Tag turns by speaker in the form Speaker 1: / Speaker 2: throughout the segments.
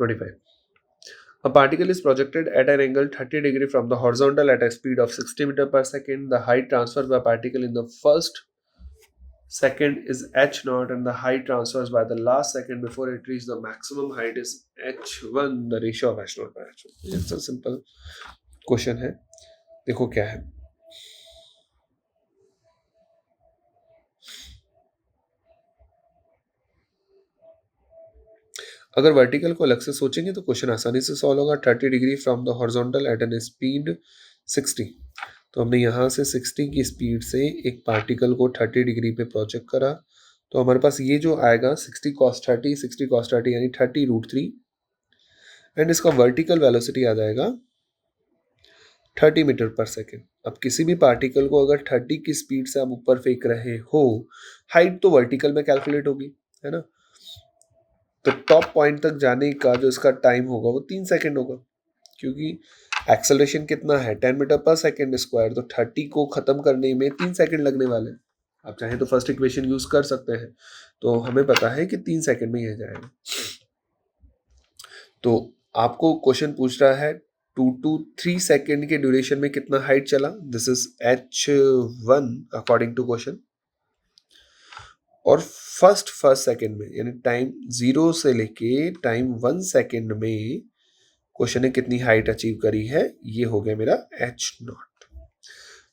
Speaker 1: 25. A particle is projected at an angle 30 degree from the horizontal at a speed of 60 meter per second. The height transferred by particle in the first second is h naught and the height transfers by the last second before it reaches the maximum height is h1, the ratio of h naught by h1. It's a simple question है. देखो क्या है. अगर vertical को अलग से सोचेंगे तो क्वेश्चन आसानी से सॉल्व होगा. 30 degree from the horizontal at an speed 60. तो हमने यहाँ से 60 की स्पीड से एक पार्टिकल को 30 डिग्री पे प्रोजेक्ट करा. तो हमारे पास ये जो आएगा 60 cos 30 यानी 30√3 एंड इसका वर्टिकल वेलोसिटी आ जाएगा 30 मीटर पर सेकेंड. अब किसी भी पार्टिकल को अगर 30 की स्पीड से आप ऊपर फेंक रहे हो, हाइट तो वर्टिकल में कैलकुलेट होगी, है ना. तो टॉप पॉइंट तक जाने का जो इसका टाइम होगा वो 3 सेकेंड होगा, क्योंकि एक्सेलरेशन कितना है 10 मीटर पर सेकेंड स्क्वायर. तो 30 को खत्म करने में 3 सेकेंड लगने वाले हैं. आप चाहें तो फर्स्ट इक्वेशन यूज कर सकते हैं. तो हमें पता है कि 3 सेकेंड में यह जाएगा. तो आपको क्वेश्चन पूछ रहा है 2 to 3 सेकेंड के ड्यूरेशन में कितना हाइट चला. This is h1 according to question. और फर्स्ट सेकेंड में यानी टाइम 0 से लेके टाइम 1 सेकेंड में क्वेश्चन ने कितनी हाइट अचीव करी है, ये हो गया मेरा h0.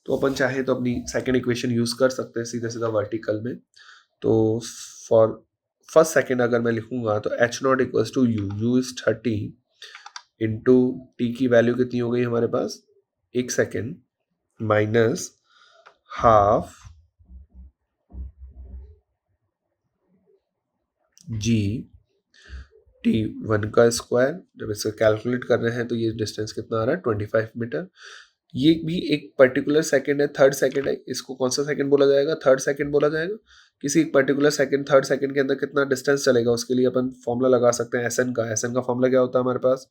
Speaker 1: तो अपन चाहे तो अपनी सेकेंड इक्वेशन यूज कर सकते हैं सीधा सीधा वर्टिकल में. तो फॉर फर्स्ट सेकेंड अगर मैं लिखूंगा तो h0 equals to u is 30 into t की वैल्यू कितनी हो गई हमारे पास 1 second minus half g t1 का स्क्वायर. जब इसका कैलकुलेट कर रहे हैं तो ये डिस्टेंस कितना आ रहा है 25 मीटर. ये भी एक पर्टिकुलर सेकंड है, थर्ड सेकंड है. इसको कौन सा सेकंड बोला जाएगा, थर्ड सेकंड बोला जाएगा. किसी एक पर्टिकुलर सेकंड थर्ड सेकंड के अंदर कितना डिस्टेंस चलेगा उसके लिए अपन फॉर्मूला लगा सकते हैं एसएन का. एसएन का फॉर्मूला क्या होता है हमारे पास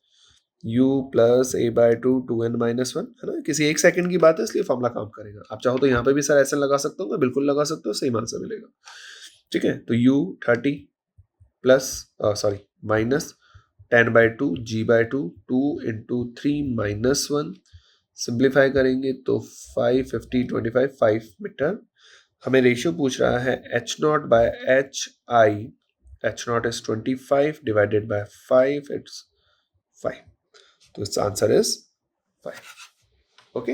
Speaker 1: u प्लस a/2 2n-1, है ना. किसी एक सेकंड की बात है इसलिए फॉर्मूला काम करेगा. आप चाहो तो यहाँ पे भी सर एसएन लगा सकता हूँ, मैं बिल्कुल लगा सकता हूँ, सेम आंसर मिलेगा. ठीक है. तो u 30 plus minus 10/2 g/2 2 into 3 - 1. Simplify करेंगे तो 5 50 25 5 मीटर. हमें रेशियो पूछ रहा है h0 by hi. h0 is 25 divided by 5, it's 5. तो इसका आंसर इज 5. ओके.